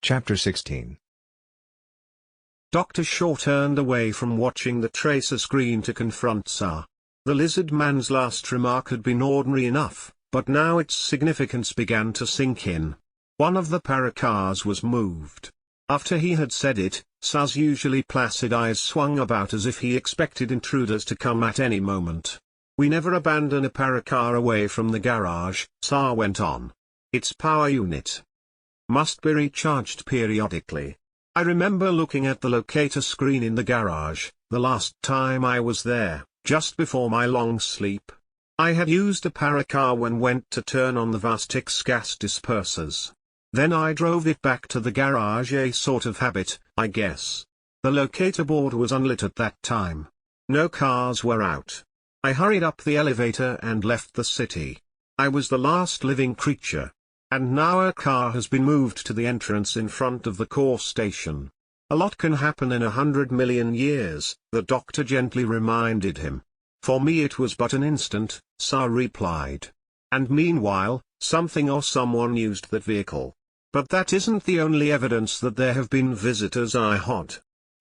Chapter 16. Dr. Shaw turned away from watching the tracer screen to confront Tsar. The lizard man's last remark had been ordinary enough, but now its significance began to sink in. One of the paracars was moved. After he had said it, Tsar's usually placid eyes swung about as if he expected intruders to come at any moment. "We never abandon a paracar away from the garage," Tsar went on. "Its power unit must be recharged periodically. I remember looking at the locator screen in the garage, the last time I was there, just before my long sleep. I had used a paracar when went to turn on the Vastix gas dispersers. Then I drove it back to the garage, a sort of habit, I guess. The locator board was unlit at that time. No cars were out. I hurried up the elevator and left the city. I was the last living creature. And now a car has been moved to the entrance in front of the core station. A lot can happen in 100 million years, the doctor gently reminded him. For me it was but an instant, Tsar replied. And meanwhile, something or someone used that vehicle. But that isn't the only evidence that there have been visitors.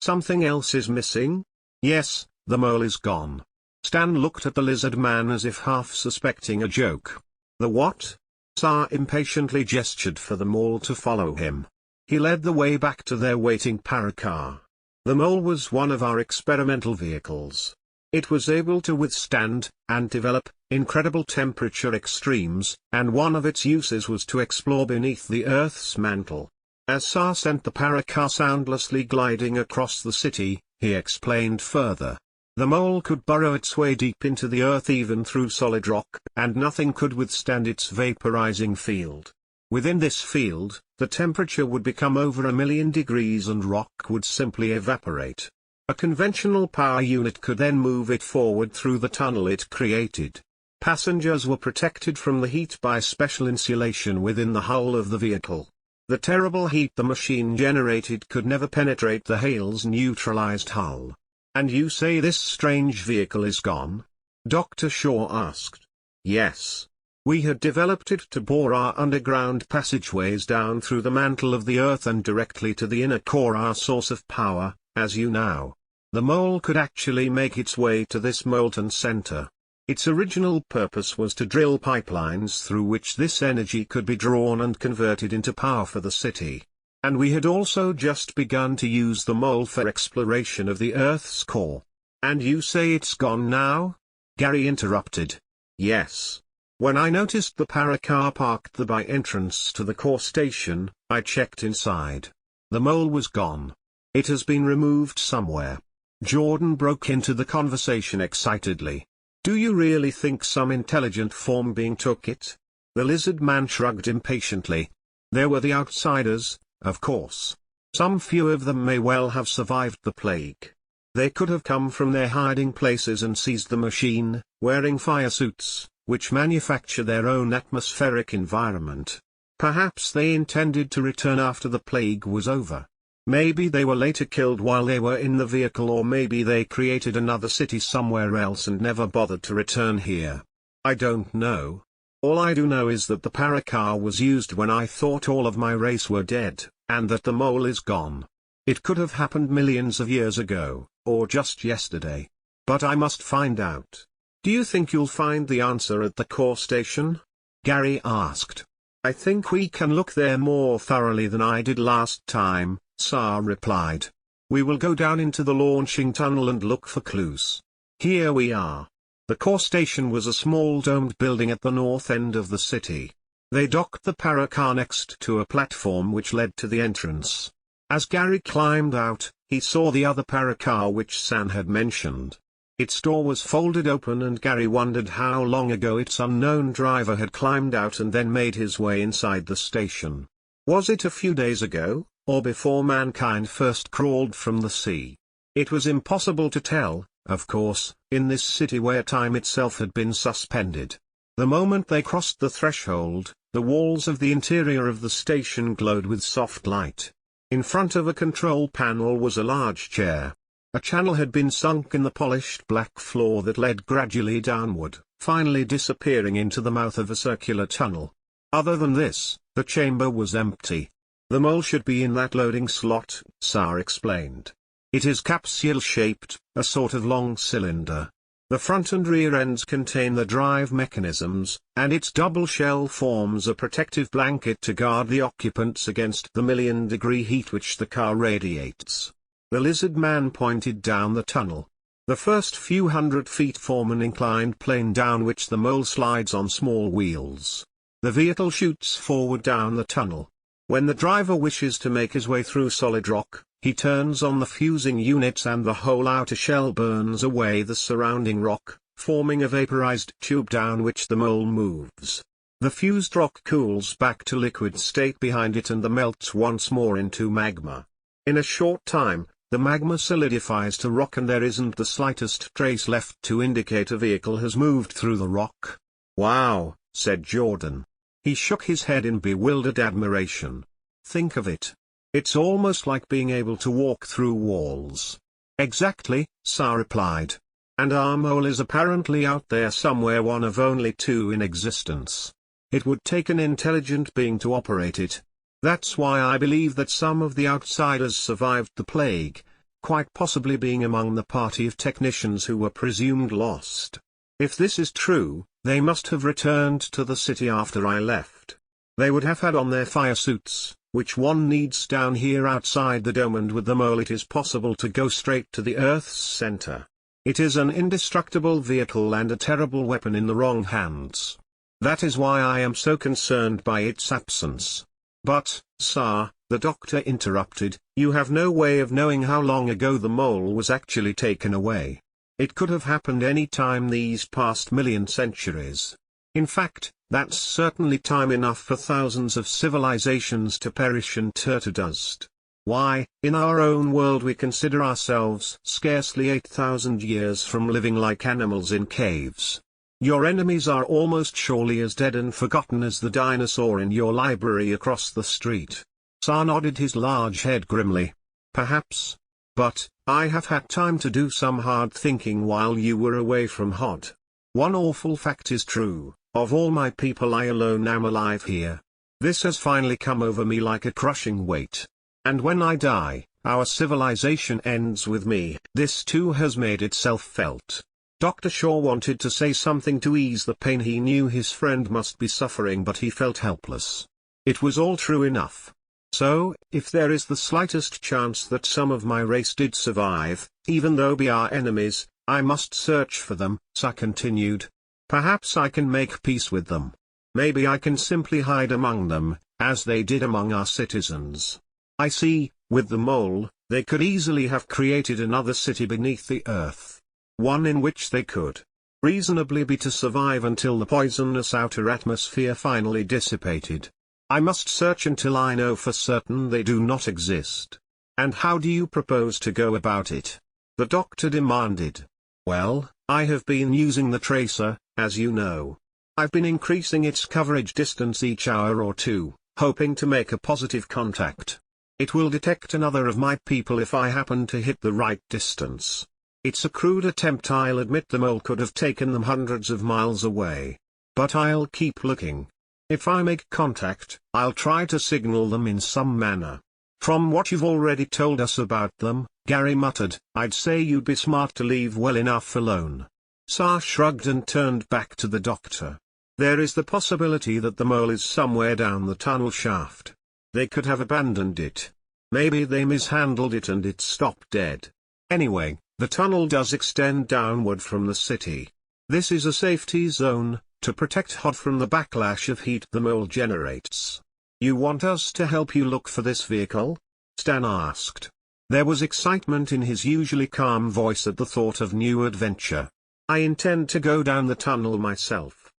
Something else is missing? Yes, the mole is gone. Stan looked at the lizard man as if half suspecting a joke. The what? Tsar impatiently gestured for the mole to follow him. He led the way back to their waiting paracar. The mole was one of our experimental vehicles. It was able to withstand, and develop, incredible temperature extremes, and one of its uses was to explore beneath the Earth's mantle. As Tsar sent the paracar soundlessly gliding across the city, he explained further. The mole could burrow its way deep into the Earth even through solid rock, and nothing could withstand its vaporizing field. Within this field, the temperature would become over 1,000,000 degrees and rock would simply evaporate. A conventional power unit could then move it forward through the tunnel it created. Passengers were protected from the heat by special insulation within the hull of the vehicle. The terrible heat the machine generated could never penetrate the Hale's neutralized hull. "And you say this strange vehicle is gone?" Dr. Shaw asked. "Yes. We had developed it to bore our underground passageways down through the mantle of the Earth and directly to the inner core, our source of power, as you know. The mole could actually make its way to this molten center. Its original purpose was to drill pipelines through which this energy could be drawn and converted into power for the city. And we had also just begun to use the mole for exploration of the Earth's core." "And you say it's gone now?" Gary interrupted. "Yes. When I noticed the paracar parked the by entrance to the core station, I checked inside. The mole was gone. It has been removed somewhere." Jordan broke into the conversation excitedly. "Do you really think some intelligent form being took it?" The lizard man shrugged impatiently. "There were the outsiders, of course. Some few of them may well have survived the plague. They could have come from their hiding places and seized the machine, wearing fire suits, which manufacture their own atmospheric environment. Perhaps they intended to return after the plague was over. Maybe they were later killed while they were in the vehicle, or maybe they created another city somewhere else and never bothered to return here. I don't know. All I do know is that the paracar was used when I thought all of my race were dead, and that the mole is gone. It could have happened millions of years ago, or just yesterday. But I must find out." "Do you think you'll find the answer at the core station?" Gary asked. "I think we can look there more thoroughly than I did last time," Tsar replied. "We will go down into the launching tunnel and look for clues. Here we are." The core station was a small domed building at the north end of the city. They docked the paracar next to a platform which led to the entrance. As Gary climbed out, he saw the other paracar which San had mentioned. Its door was folded open and Gary wondered how long ago its unknown driver had climbed out and then made his way inside the station. Was it a few days ago, or before mankind first crawled from the sea? It was impossible to tell, of course, in this city where time itself had been suspended. The moment they crossed the threshold, the walls of the interior of the station glowed with soft light. In front of a control panel was a large chair. A channel had been sunk in the polished black floor that led gradually downward, finally disappearing into the mouth of a circular tunnel. Other than this, the chamber was empty. The mole should be in that loading slot, Tsar explained. It is capsule-shaped, a sort of long cylinder. The front and rear ends contain the drive mechanisms, and its double shell forms a protective blanket to guard the occupants against the million-degree heat which the car radiates. The lizard man pointed down the tunnel. The first few hundred feet form an inclined plane down which the mole slides on small wheels. The vehicle shoots forward down the tunnel. When the driver wishes to make his way through solid rock, he turns on the fusing units and the whole outer shell burns away the surrounding rock, forming a vaporized tube down which the mole moves. The fused rock cools back to liquid state behind it and melts once more into magma. In a short time, the magma solidifies to rock and there isn't the slightest trace left to indicate a vehicle has moved through the rock. "Wow," said Jordan. He shook his head in bewildered admiration. "Think of it. It's almost like being able to walk through walls." "Exactly," Tsar replied. "And our mole is apparently out there somewhere, one of only two in existence. It would take an intelligent being to operate it. That's why I believe that some of the outsiders survived the plague, quite possibly being among the party of technicians who were presumed lost. If this is true, they must have returned to the city after I left. They would have had on their fire suits, which one needs down here outside the dome, and with the mole it is possible to go straight to the Earth's center. It is an indestructible vehicle and a terrible weapon in the wrong hands. That is why I am so concerned by its absence." "But, Tsar," the doctor interrupted, "you have no way of knowing how long ago the mole was actually taken away. It could have happened any time these past million centuries. In fact, that's certainly time enough for thousands of civilizations to perish and turn to dust. Why, in our own world we consider ourselves scarcely 8,000 years from living like animals in caves. Your enemies are almost surely as dead and forgotten as the dinosaur in your library across the street." Tsar nodded his large head grimly. "Perhaps. But, I have had time to do some hard thinking while you were away from Hod. One awful fact is true. Of all my people I alone am alive here. This has finally come over me like a crushing weight. And when I die, our civilization ends with me. This too has made itself felt." Dr. Shaw wanted to say something to ease the pain he knew his friend must be suffering, but he felt helpless. It was all true enough. "So, if there is the slightest chance that some of my race did survive, even though be our enemies, I must search for them," Tsar continued. "Perhaps I can make peace with them. Maybe I can simply hide among them, as they did among our citizens. I see, with the mole, they could easily have created another city beneath the earth. One in which they could reasonably be to survive until the poisonous outer atmosphere finally dissipated. I must search until I know for certain they do not exist." "And how do you propose to go about it?" the doctor demanded. "Well, I have been using the tracer, as you know. I've been increasing its coverage distance each hour or two, hoping to make a positive contact. It will detect another of my people if I happen to hit the right distance. It's a crude attempt, I'll admit. The mole could have taken them hundreds of miles away. But I'll keep looking. If I make contact, I'll try to signal them in some manner. From what you've already told us about them," Gary muttered, "I'd say you'd be smart to leave well enough alone." Tsar shrugged and turned back to the doctor. "There is the possibility that the mole is somewhere down the tunnel shaft. They could have abandoned it. Maybe they mishandled it and it stopped dead. Anyway, the tunnel does extend downward from the city. This is a safety zone, to protect Hod from the backlash of heat the mole generates." "You want us to help you look for this vehicle?" Stan asked. There was excitement in his usually calm voice at the thought of new adventure. "I intend to go down the tunnel myself,"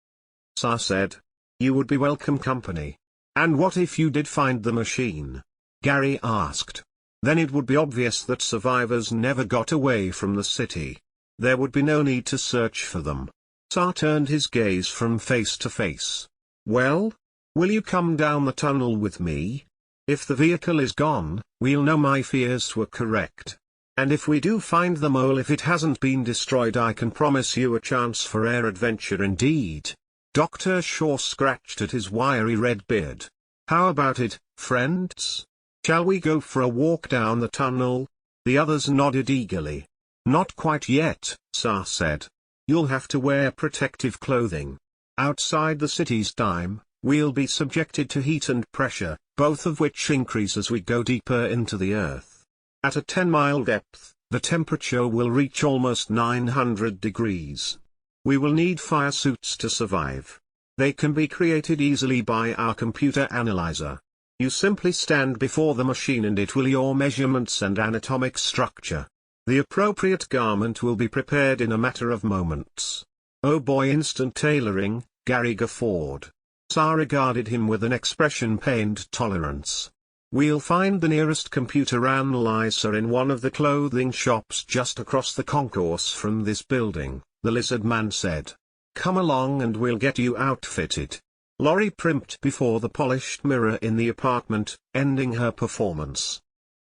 Tsar said. "You would be welcome company." "And what if you did find the machine?" Gary asked. "Then it would be obvious that survivors never got away from the city. There would be no need to search for them." Tsar turned his gaze from face to face. "Well? Will you come down the tunnel with me? If the vehicle is gone, we'll know my fears were correct. And if we do find the mole, if it hasn't been destroyed, I can promise you a chance for air adventure indeed." Dr. Shaw scratched at his wiry red beard. "How about it, friends? Shall we go for a walk down the tunnel? The others nodded eagerly. Not quite yet, Sa said. You'll have to wear protective clothing. Outside the city's time, we'll be subjected to heat and pressure, both of which increase as we go deeper into the earth. At a 10-mile depth, the temperature will reach almost 900 degrees. We will need fire suits to survive. They can be created easily by our computer analyzer. You simply stand before the machine and it will your measurements and anatomic structure. The appropriate garment will be prepared in a matter of moments. Oh boy, instant tailoring, Gary guffawed. Sa regarded him with an expression pained tolerance. We'll find the nearest computer analyzer in one of the clothing shops just across the concourse from this building, the lizard man said. Come along and we'll get you outfitted. Lori primped before the polished mirror in the apartment, ending her performance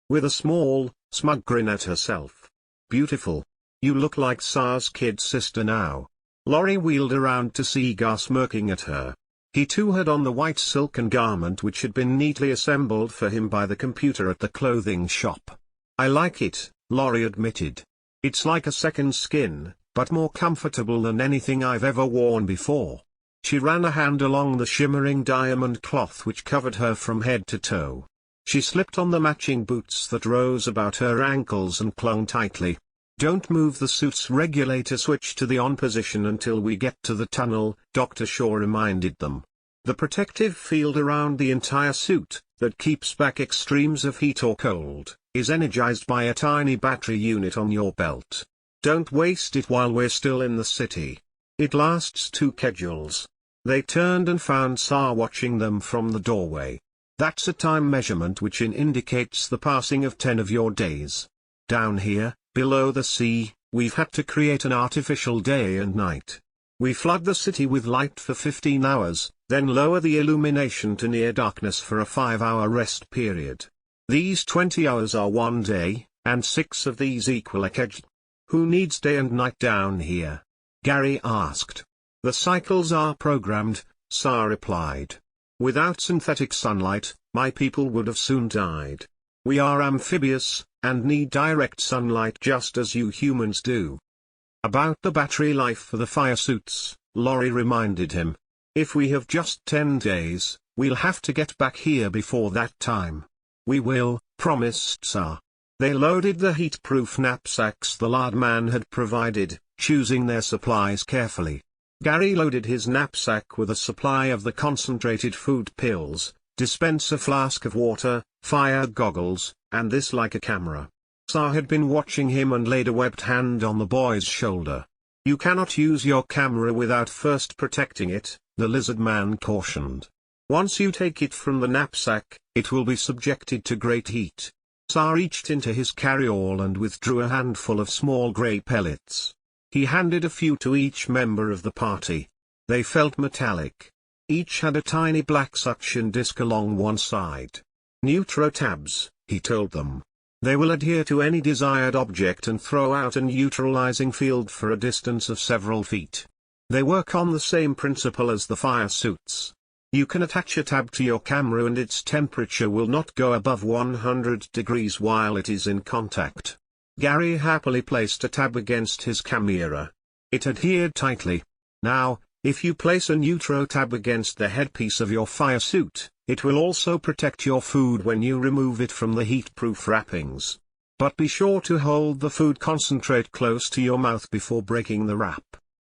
with a small, smug grin at herself. Beautiful. You look like Sa's kid sister now. Lori wheeled around to see Gar smirking at her. He too had on the white silken garment which had been neatly assembled for him by the computer at the clothing shop. I like it, Lori admitted. It's like a second skin, but more comfortable than anything I've ever worn before. She ran a hand along the shimmering diamond cloth which covered her from head to toe. She slipped on the matching boots that rose about her ankles and clung tightly. Don't move the suit's regulator switch to the on position until we get to the tunnel, Dr. Shaw reminded them. The protective field around the entire suit, that keeps back extremes of heat or cold, is energized by a tiny battery unit on your belt. Don't waste it while we're still in the city. It lasts 2 kejules. They turned and found Sa watching them from the doorway. That's a time measurement which indicates the passing of 10 of your days. Down here, below the sea, we've had to create an artificial day and night. We flood the city with light for 15 hours, then lower the illumination to near darkness for a 5-hour rest period. These 20 hours are 1 day, and 6 of these equal a kej. Who needs day and night down here? Gary asked. The cycles are programmed, Sa replied. Without synthetic sunlight, my people would have soon died. We are amphibious, and need direct sunlight just as you humans do. About the battery life for the fire suits, Lori reminded him. If we have just 10 days, we'll have to get back here before that time. We will, promised Sa. They loaded the heat-proof knapsacks the lard man had provided, choosing their supplies carefully. Gary loaded his knapsack with a supply of the concentrated food pills, dispenser flask of water, fire goggles, and this like a camera. Sa had been watching him and laid a webbed hand on the boy's shoulder. You cannot use your camera without first protecting it, the lizard man cautioned. Once you take it from the knapsack, it will be subjected to great heat. Sa reached into his carry-all and withdrew a handful of small grey pellets. He handed a few to each member of the party. They felt metallic. Each had a tiny black suction disc along one side. Neutrotabs, he told them. They will adhere to any desired object and throw out a neutralizing field for a distance of several feet. They work on the same principle as the fire suits. You can attach a tab to your camera and its temperature will not go above 100 degrees while it is in contact. Gary happily placed a tab against his camera. It adhered tightly. Now, if you place a neutro tab against the headpiece of your fire suit, it will also protect your food when you remove it from the heat-proof wrappings. But be sure to hold the food concentrate close to your mouth before breaking the wrap.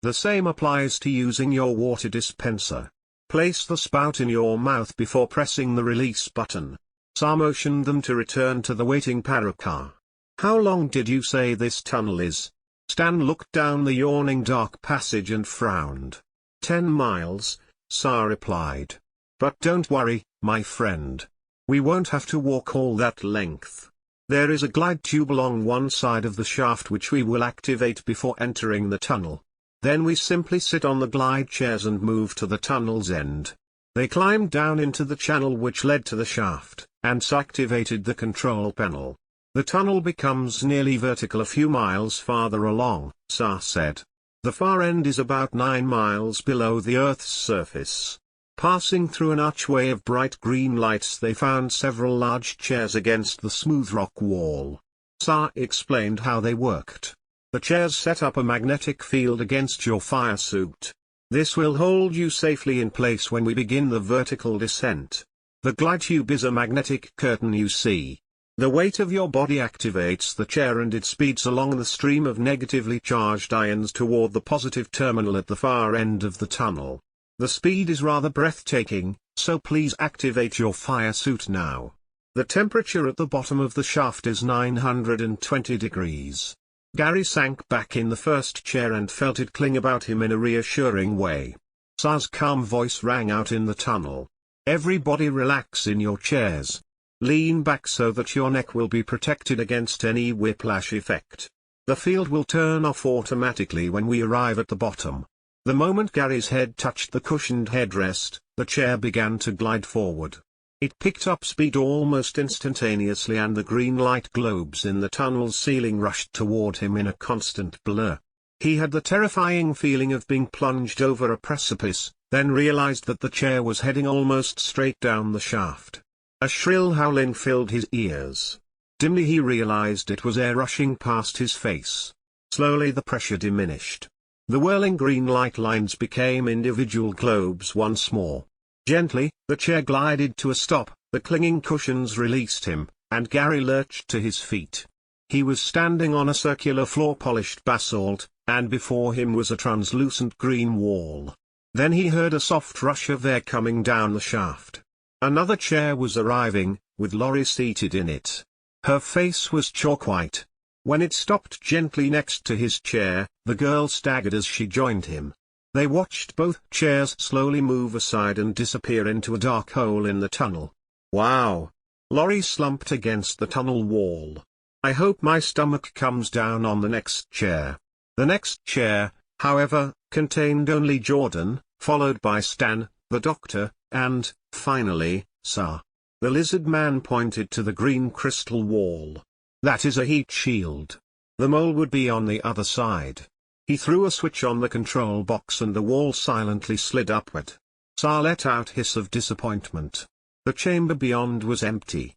The same applies to using your water dispenser. Place the spout in your mouth before pressing the release button. Sa motioned them to return to the waiting paracar. How long did you say this tunnel is? Stan looked down the yawning dark passage and frowned. 10 miles, Sa replied. But don't worry, my friend. We won't have to walk all that length. There is a glide tube along one side of the shaft which we will activate before entering the tunnel. Then we simply sit on the glide chairs and move to the tunnel's end. They climbed down into the channel which led to the shaft, and activated the control panel. The tunnel becomes nearly vertical a few miles farther along, Sa said. The far end is about 9 miles below the Earth's surface. Passing through an archway of bright green lights, they found several large chairs against the smooth rock wall. Sa explained how they worked. The chairs set up a magnetic field against your fire suit. This will hold you safely in place when we begin the vertical descent. The glide tube is a magnetic curtain you see. The weight of your body activates the chair and it speeds along the stream of negatively charged ions toward the positive terminal at the far end of the tunnel. The speed is rather breathtaking, so please activate your fire suit now. The temperature at the bottom of the shaft is 920 degrees. Gary sank back in the first chair and felt it cling about him in a reassuring way. Sa's calm voice rang out in the tunnel. Everybody relax in your chairs. Lean back so that your neck will be protected against any whiplash effect. The field will turn off automatically when we arrive at the bottom. The moment Gary's head touched the cushioned headrest, the chair began to glide forward. It picked up speed almost instantaneously and the green light globes in the tunnel's ceiling rushed toward him in a constant blur. He had the terrifying feeling of being plunged over a precipice, then realized that the chair was heading almost straight down the shaft. A shrill howling filled his ears. Dimly he realized it was air rushing past his face. Slowly the pressure diminished. The whirling green light lines became individual globes once more. Gently, the chair glided to a stop, the clinging cushions released him, and Gary lurched to his feet. He was standing on a circular floor-polished basalt, and before him was a translucent green wall. Then he heard a soft rush of air coming down the shaft. Another chair was arriving, with Laurie seated in it. Her face was chalk white. When it stopped gently next to his chair, the girl staggered as she joined him. They watched both chairs slowly move aside and disappear into a dark hole in the tunnel. Wow! Laurie slumped against the tunnel wall. I hope my stomach comes down on the next chair. The next chair, however, contained only Jordan, followed by Stan, the doctor, and, finally, Sa. The lizard man pointed to the green crystal wall. That is a heat shield. The mole would be on the other side. He threw a switch on the control box and the wall silently slid upward. Sa let out a hiss of disappointment. The chamber beyond was empty.